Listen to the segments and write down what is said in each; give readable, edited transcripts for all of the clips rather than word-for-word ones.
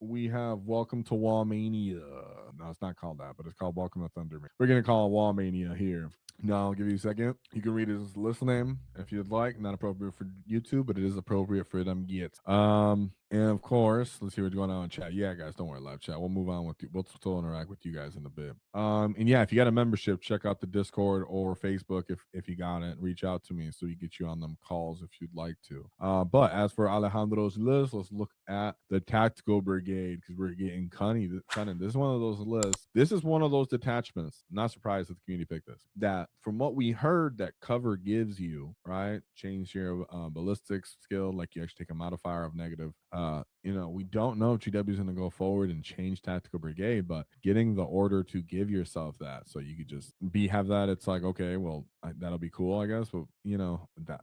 we have Welcome to WAAAGH. No, it's not called that, but it's called Welcome to Thunder. We're gonna call it WAAAGH here. Now, I'll give you a second. You can read his list name if you'd like. Not appropriate for YouTube, but it is appropriate for them gets. And of course, let's see what's going on in chat. Yeah, guys, don't worry, live chat. We'll move on with you. We'll still interact with you guys in a bit. And yeah, if you got a membership, check out the Discord or Facebook if you got it. Reach out to me so we get you on them calls if you'd like to. But as for Alejandro's list, let's look at the Tactical Brigade because we're getting cunning. This is one of those lists. This is one of those detachments. Not surprised that the community picked this. That from what we heard, that cover gives you, right? Change your ballistics skill, like you actually take a modifier of negative. We don't know if GW is going to go forward and change Tactical Brigade, but getting the order to give yourself that, so you could just have that. It's like, okay, well, that'll be cool, I guess. But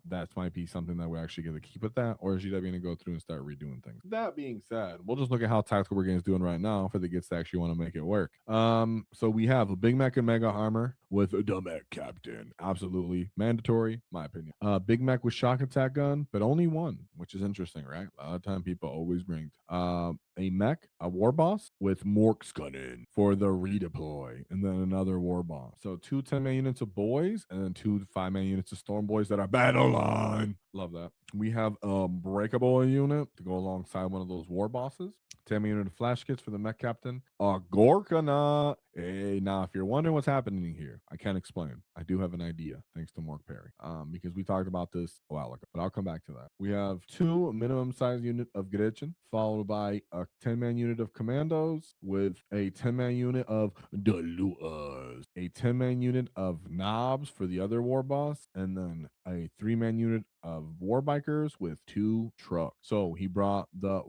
that might be something that we actually get to keep with that, or is GW going to go through and start redoing things? That being said, we'll just look at how Tactical Brigade is doing right now for the gets to actually want to make it work. So we have a Big Mech and Mega Armor with the Mech Captain, absolutely mandatory, my opinion. Big Mech with Shock Attack Gun, but only one, which is interesting, right? A lot of time people always bring a mech, a war boss with Mork's Gunning for the redeploy, and then another war boss. So two 10-man units of boys, and then two 5-man units of storm boys that are battle line. Love that. We have a breakable unit to go alongside one of those war bosses. 10-man unit of flash kits for the mech captain. A Gorkana. Hey, now if you're wondering what's happening here, I can't explain. I do have an idea, thanks to Mark Perry, because we talked about this a while ago, but I'll come back to that. We have two minimum size unit of Gretchen, followed by a 10-man unit of commandos with a 10-man unit of Deluas, a 10-man unit of knobs for the other war boss, and then a 3-man unit of war bikers with 2 trucks. So he brought the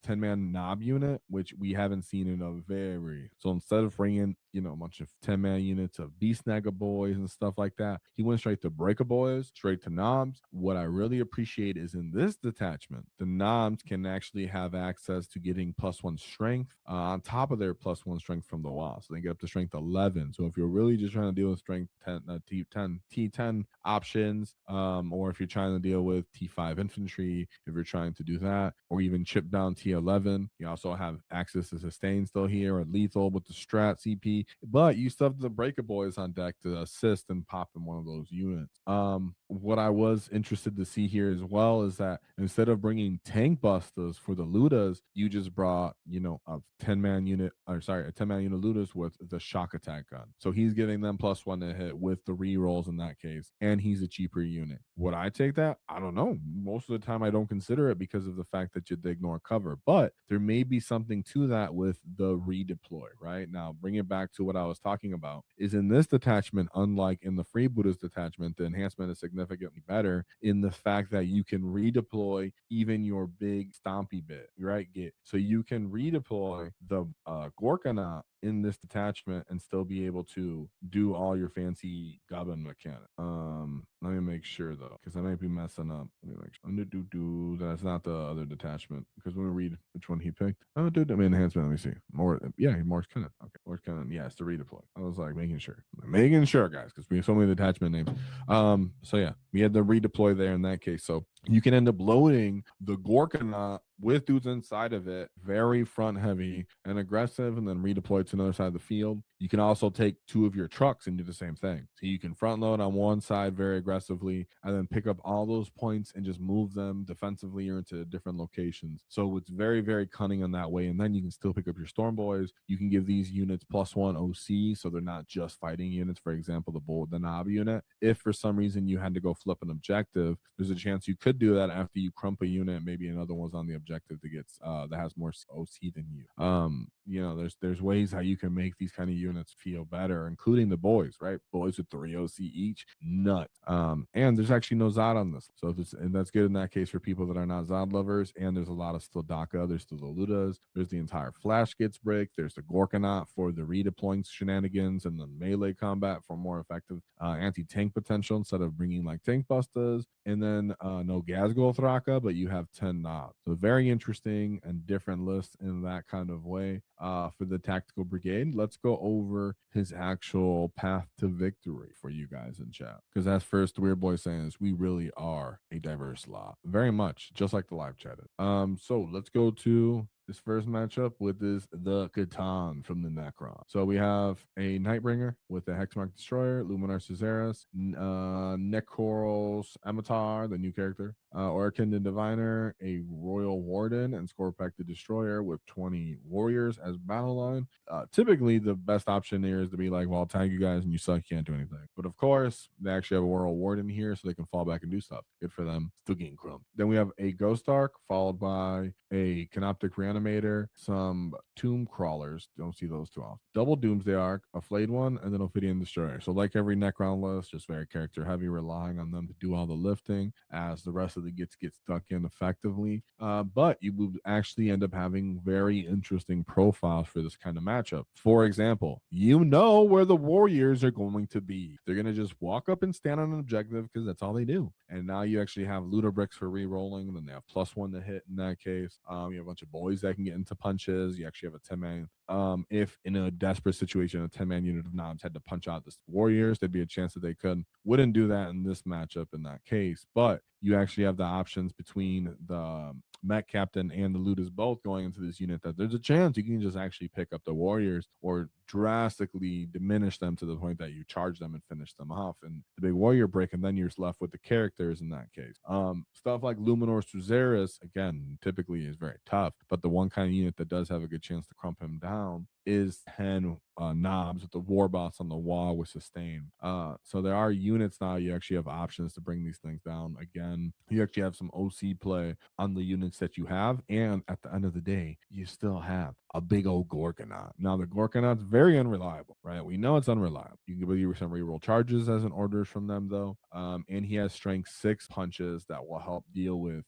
10-man knob unit, which we haven't seen in a very. So instead of bringing a bunch of 10-man units of beast snagger boys and stuff like that, he went straight to breaker boys, straight to knobs. What I really appreciate is in this detachment, the knobs can actually have access to getting +1 strength on top of their +1 strength from the wall, so they get up to strength 11. So if you're really just trying to deal with strength 10 T10 options, or if you're trying to deal with T5 infantry, if you're trying to do that, or even chip down T11, you also have access to sustain still here, or lethal with the strat CP, but you still have the breaker boys on deck to assist and pop in one of those units. What I was interested to see here as well is that instead of bringing tank busters for the Ludas, you just brought a 10-man unit, or sorry, a 10-man unit Ludas with the shock attack gun. So he's giving them +1 to hit with the rerolls in that case, and he's a cheaper unit. Would I take that? I don't know. Most of the time I don't consider it because of the fact that you ignore cover, but there may be something to that with the redeploy. Right now, bring it back to what I was talking about, is in this detachment, unlike in the freebooters detachment, the enhancement is significantly better in the fact that you can redeploy even your big stompy bit, right? So you can redeploy the Gorkana in this detachment and still be able to do all your fancy goblin mechanic. Let me make sure though, because I might be messing up. Let me make sure. That's not the other detachment, because when we read which one he picked. Oh, dude, I mean enhancement. Let me see. Morse Cannon. Okay, Morse Cannon. Yeah, it's the redeploy. I was like making sure, guys, because we have so many detachment names. So yeah, we had the redeploy there in that case. So you can end up loading the Gorkana with dudes inside of it, very front heavy and aggressive, and then redeploy to another side of the field. You can also take 2 of your trucks and do the same thing. So you can front load on one side very aggressively and then pick up all those points and just move them defensively or into different locations. So it's very, very cunning in that way. And then you can still pick up your storm boys. You can give these units +1 OC, so they're not just fighting units. For example, the knob unit. If for some reason you had to go flip an objective, there's a chance you could do that after you crump a unit. Maybe another one's on the objective that gets that has more OC than you. There's ways how you can make these kind of units feel better, including the boys, right? Boys with 3 OC each, nut. And there's actually no Zod on this, so that's good in that case for people that are not Zod lovers. And there's a lot of still Daka, there's still the Ludas, there's the entire Flash gets break, there's the Gorkanaut for the redeploying shenanigans and the melee combat for more effective anti-tank potential instead of bringing like tank busters, and then no Gazgul Thraka, but you have 10 knobs. So very interesting and different list in that kind of way. For the Tactical Brigade, let's go over his actual path to victory for you guys in chat, because that's first Weird Boy saying is we really are a diverse lot, very much just like the live chat is. So let's go to this first matchup with this the Catan from the Necron. So we have a Nightbringer with a Hexmark Destroyer, Luminar Caesaris, Necros Amatar, the new character, Orikindin Diviner, a Royal Warden, and Scorpack the Destroyer with 20 warriors as battle line. Typically, the best option here is to be like, well, I'll tag you guys and you suck, you can't do anything. But of course, they actually have a Royal Warden here so they can fall back and do stuff. Good for them. Still getting crumb. Then we have a Ghost Ark followed by a Canoptic Reanimator, some Tomb Crawlers. Don't see those too often. Double Doomsday Arc, a Flayed one, and then Ophidian Destroyer. So like every Necron list, just very character heavy, relying on them to do all the lifting as the rest of the gets stuck in effectively. But you would actually end up having very interesting profiles for this kind of matchup. For example, you know where the warriors are going to be. They're going to just walk up and stand on an objective because that's all they do. And now you actually have Looter Bricks for re-rolling, and then they have +1 to hit in that case. You have a bunch of boys that can get into punches. You actually have a 10-man. If in a desperate situation, a 10-man unit of knobs had to punch out the warriors, there'd be a chance that they could. Wouldn't do that in this matchup in that case, but you actually have the options between the Met Captain and the Looters both going into this unit that there's a chance you can just actually pick up the warriors or drastically diminish them to the point that you charge them and finish them off and the big warrior break, and then you're left with the characters in that case. Stuff like Luminor Suzeris, again, typically is very tough, but the one kind of unit that does have a good chance to crump him down is 10 knobs with the war boss on the wall with sustain. So there are units now. You actually have options to bring these things down. Again, you actually have some OC play on the units that you have, and at the end of the day, you still have a big old Gorgonaut. Now the Gorgonaut's very unreliable, right? We know it's unreliable. You can give you some reroll charges as an orders from them though, and he has strength 6 punches that will help deal with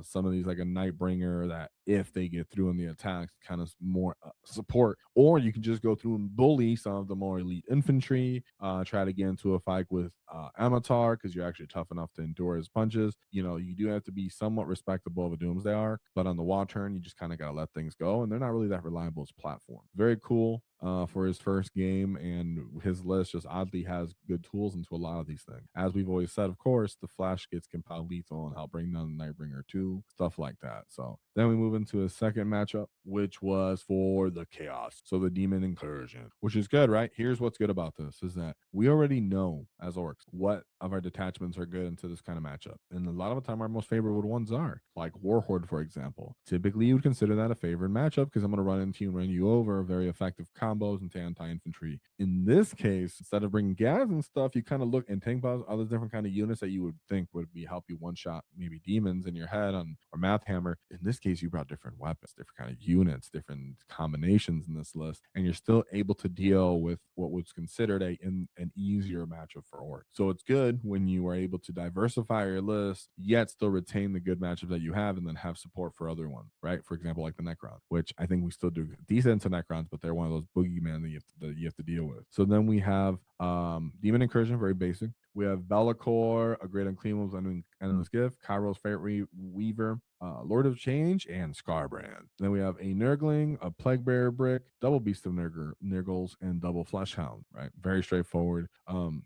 some of these, like a Nightbringer that if they get through in the attacks, kind of more support, or you can just go through and bully some of the more elite infantry, try to get into a fight with Amatar because you're actually tough enough to endure his punches. You know, you do have to be somewhat respectable of a Doomsday Arc, but on the WAAAGH turn, you just kind of got to let things go, and they're not really that reliable as platform. Very cool for his first game, and his list just oddly has good tools into a lot of these things. As we've always said, of course, the Flash gets compile lethal and help bring down the Nightbringer too, stuff like that. So then we move into a second matchup, which was for the Chaos. So the Demon Incursion, which is good, right? Here's what's good about this is that we already know as orcs what of our detachments are good into this kind of matchup. And a lot of the time, our most favorite ones are, like Warhorde, for example. Typically, you would consider that a favorite matchup because I'm going to run into you and run you over, very effective combos into anti-infantry. In this case, instead of bringing gas and stuff, you kind of look and tank bombs, other different kind of units that you would think would be help you one-shot maybe demons in your head on or Math Hammer. In this case, you brought different weapons, different kind of units, different combinations in this list, and you're still able to deal with what was considered an easier matchup for orc. So it's good when you are able to diversify your list, yet still retain the good matchup that you have, and then have support for other ones, right? For example, like the Necron, which I think we still do decent to Necrons, but they're one of those boogeymen that you have to deal with. So then we have Demon Incursion, very basic. We have Be'lakor, a Great Unclean One's Endless Gift, Kairos Fate Weaver, Lord of Change, and Scarbrand. Then we have a Nurgling, a Plague Bearer Brick, double Beast of Nurgles, and double Fleshhound, right? Very straightforward.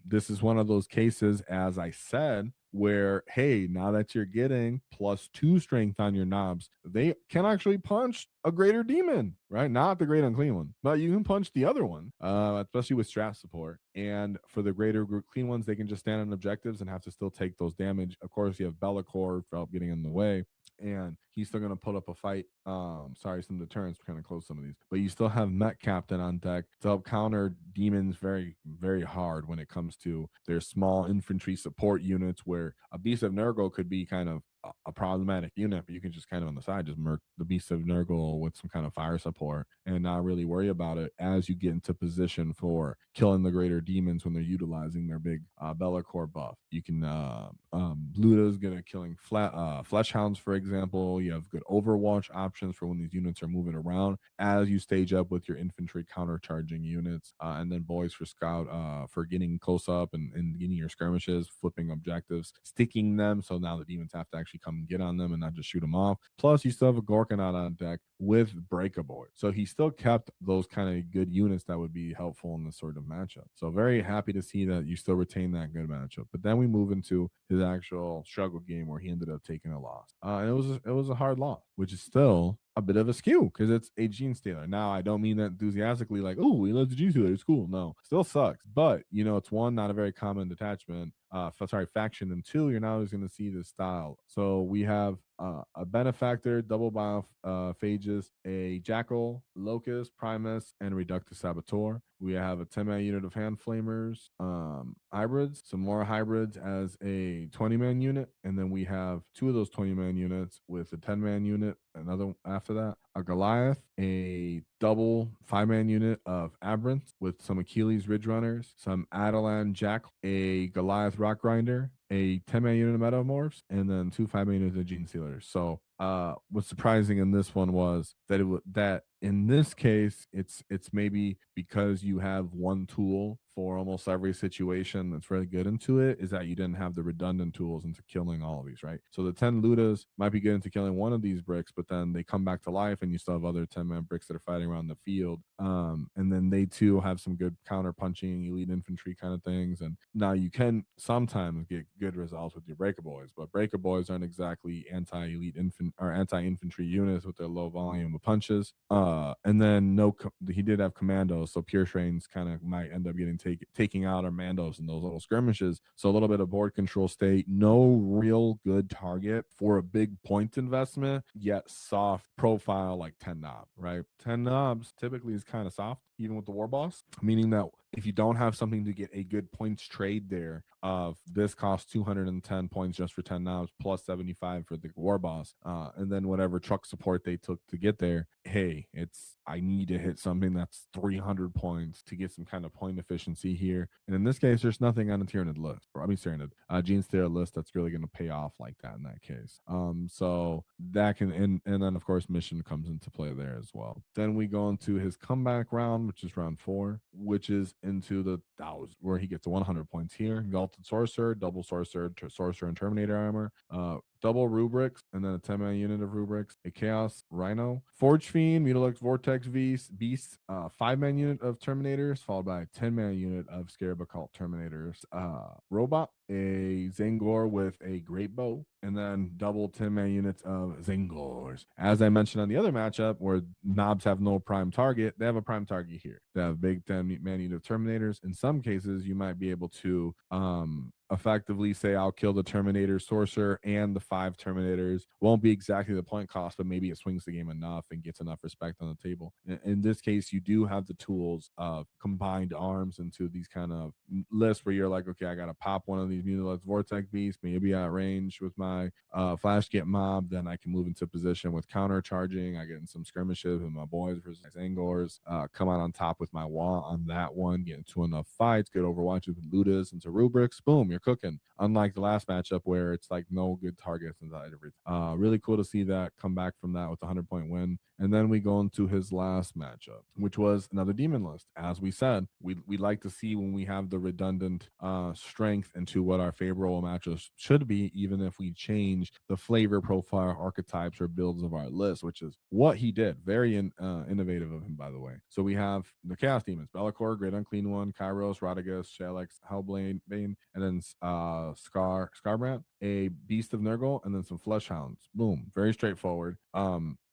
This is one of those cases, as I said, where, hey, now that you're getting +2 strength on your knobs, they can actually punch a greater demon, right? Not the great unclean one, but you can punch the other one, especially with strat support. And for the greater clean ones, they can just stand on objectives and have to still take those damage. Of course, you have Be'lakor for help getting in the way, and he's still going to put up a fight. Sorry, some of the turns kind of close some of these, but you still have Met Captain on deck to help counter demons very, very hard when it comes to their small infantry support units, where a Beast of Nurgle could be kind of a problematic unit, but you can just kind of on the side just murk the Beast of Nurgle with some kind of fire support and not really worry about it as you get into position for killing the greater demons when they're utilizing their big Be'lakor buff. You can Luda's good at killing Fleshhounds, for example. You have good Overwatch options for when these units are moving around as you stage up with your infantry countercharging units, and then boys for scout for getting close up and getting your skirmishes, flipping objectives, sticking them. So now the demons have to actually actually come and get on them and not just shoot them off. Plus, you still have a Gorkanaut on deck with Breakable. So he still kept those kind of good units that would be helpful in this sort of matchup. So very happy to see that you still retain that good matchup. But then we move into his actual struggle game where he ended up taking a loss. And it was a hard loss, which is still a bit of a skew because it's a Genestealer. Now, I don't mean that enthusiastically, like, oh, he loves the Genestealer. It's cool. No, still sucks. But, it's one, not a very common detachment. Faction. And two, you're not always going to see this style. So we have a Benefactor, double biophages, a Jackal, Locust, Primus, and Reductus Saboteur. We have a 10-man unit of Hand Flamers, hybrids, some more hybrids as a 20-man unit, and then we have two of those 20-man units with a 10-man unit, another after that, a Goliath, a double 5-man unit of Aberrant with some Achilles Ridge Runners, some Adelan Jack, a Goliath Rock Grinder, a 10-man unit of Metamorphs, and then two 5-man units of Genestealers. So what's surprising in this one was that that in this case it's maybe because you have one tool for almost every situation that's really good into it, is that you didn't have the redundant tools into killing all of these, right? So the 10 Ludas might be good into killing one of these bricks, but then they come back to life and you still have other 10-man bricks that are fighting around the field. And then they too have some good counter punching, elite infantry kind of things. And now you can sometimes get good results with your Breaker Boys, but Breaker Boys aren't exactly anti-elite or anti-infantry units with their low volume of punches. And then he did have commandos, so pure trains kind of might end up taking out our mandos in those little skirmishes. So a little bit of board control state, no real good target for a big point investment, yet soft profile like 10 knob, right? 10 knobs typically is kind of soft, even with the war boss, meaning that if you don't have something to get a good points trade there of this costs 210 points just for 10 knobs plus 75 for the war boss, and then whatever truck support they took to get there, hey, I need to hit something that's 300 points to get some kind of point efficiency here. And in this case, there's nothing on the Tyranid list, or I mean Tyranid, Genestealer list that's really going to pay off like that in that case. So that can, and then of course mission comes into play there as well. Then we go into his comeback round, which is round 4, which is into the 1,000, where he gets 100 points here. Exalted Sorcerer, double Sorcerer, Sorcerer and Terminator armor, double rubrics, and then a 10-man unit of rubrics, a Chaos Rhino, Forge Fiend, Mutilix Vortex Beast, 5-man unit of Terminators, followed by a 10-man unit of Scarab Occult Terminators, Robot, a Zangor with a Great Bow, and then double 10-man units of Zangors. As I mentioned on the other matchup, where knobs have no prime target, they have a prime target here. They have big 10-man unit of Terminators. In some cases, you might be able to effectively say, I'll kill the Terminator Sorcerer and the 5 Terminators. Won't be exactly the point cost, but maybe it swings the game enough and gets enough respect on the table. In this case, you do have the tools of combined arms into these kind of lists where you're like, okay, I got to pop one of these Mutilix Vortex Beasts, maybe at range with my Flash Get Mob, then I can move into position with counter charging. I get in some skirmishes with my boys versus Angors, come out on top with my wall on that one, get into enough fights, good overwatches with Ludas into rubrics, boom, you're cooking. Unlike the last matchup where it's like no good targets inside everything. Really cool to see that come back from that with a 100-point win. And then we go into his last matchup, which was another demon list. As we said, we like to see when we have the redundant strength into what our favorable matchups should be, even if we change the flavor profile, archetypes, or builds of our list, which is what he did. Very innovative of him, by the way. So we have the Chaos Demons, Be'lakor, Great Unclean One, Kairos, Radagast, Shalix, Hellblade, Bane, and then Scarbrand, a Beast of Nurgle, and then some Flesh Hounds. Boom. Very straightforward.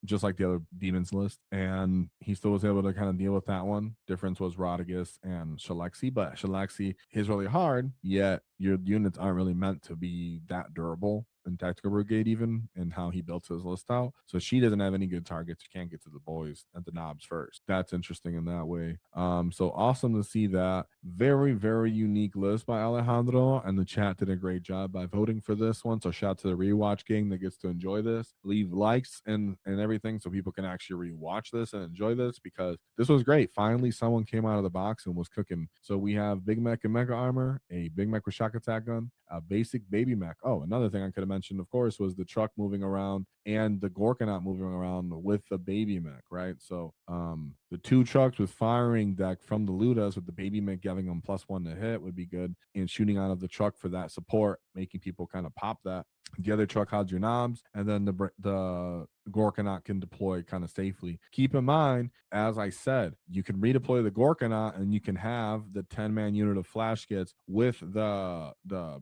Just like the other demons list, and he still was able to kind of deal with that one. Difference was Radagast and Shalaxi, but Shalaxi is really hard, yet your units aren't really meant to be that durable in Tactical Brigade, even in how he built his list out. So she doesn't have any good targets. You can't get to the boys at the knobs first. That's interesting in that way. So awesome to see that. Very, very unique list by Alejandro, and the chat did a great job by voting for this one. So shout out to the rewatch gang that gets to enjoy this. Leave likes and everything so people can actually rewatch this and enjoy this, because this was great. Finally, someone came out of the box and was cooking. So we have Big Mech and Mega Armor, a Big Mech with Shock Attack Gun, a basic Baby Mech. Oh, another thing I could have mentioned, of course, was the truck moving around and the Gorkanaut moving around with the baby mech, right? So the 2 trucks with firing deck from the Ludas with the baby mech giving them +1 to hit would be good, and shooting out of the truck for that support, making people kind of pop that. The other truck has your knobs, and then the Gorkanaut can deploy kind of safely. Keep in mind, as I said, you can redeploy the Gorkanaut, and you can have the 10-man unit of flash kits with the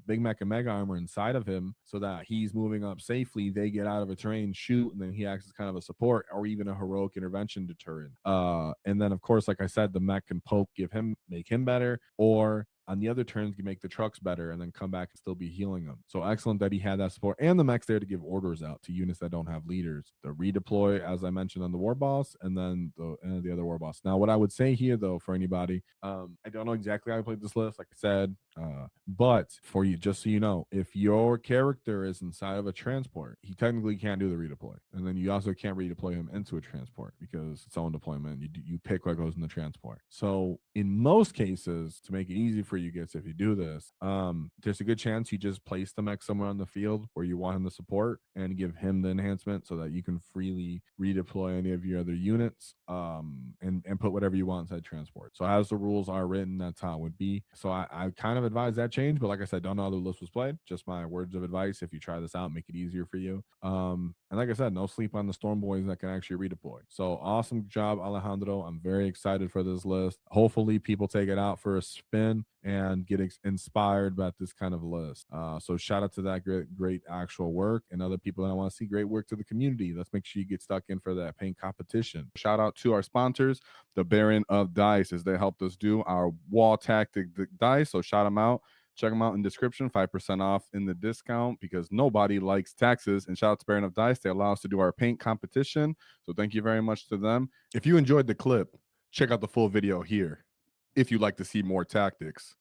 Big Mech and Mega Armor inside of him, so that he's moving up safely. They get out of a terrain, shoot, and then he acts as kind of a support or even a heroic intervention deterrent. And then of course, like I said, the mech can poke, make him better, or on the other turns, you make the trucks better and then come back and still be healing them. So excellent that he had that support, and the mech's there to give orders out to units that don't have leaders. The redeploy, as I mentioned on the war boss, and then the other war boss. Now, what I would say here, though, for anybody, I don't know exactly how I played this list, like I said, but for you, just so you know, if your character is inside of a transport, he technically can't do the redeploy, and then you also can't redeploy him into a transport because it's own deployment. You pick what goes in the transport. So in most cases, to make it easy for you guys, if you do this, there's a good chance you just place the mech somewhere on the field where you want him to support and give him the enhancement so that you can freely redeploy any of your other units, and put whatever you want inside transport. So as the rules are written, that's how it would be. So I kind of advise that change, but like I said, don't know how the list was played. Just my words of advice. If you try this out, make it easier for you. And like I said, no sleep on the Storm Boys that can actually redeploy. So awesome job, Alejandro. I'm very excited for this list. Hopefully people take it out for a spin and get inspired by this kind of list. So shout out to that great actual work, and other people that want to see great work to the community. Let's make sure you get stuck in for that paint competition. Shout out to our sponsors, the Baron of Dice, as they helped us do our wall tactic dice. So shout them out. Check them out in the description, 5% off in the discount, because nobody likes taxes. And shout out to Baron of Dice. They allow us to do our paint competition. So thank you very much to them. If you enjoyed the clip, check out the full video here. If you'd like to see more tactics,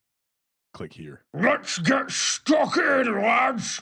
click here. Let's get stuck in, lads!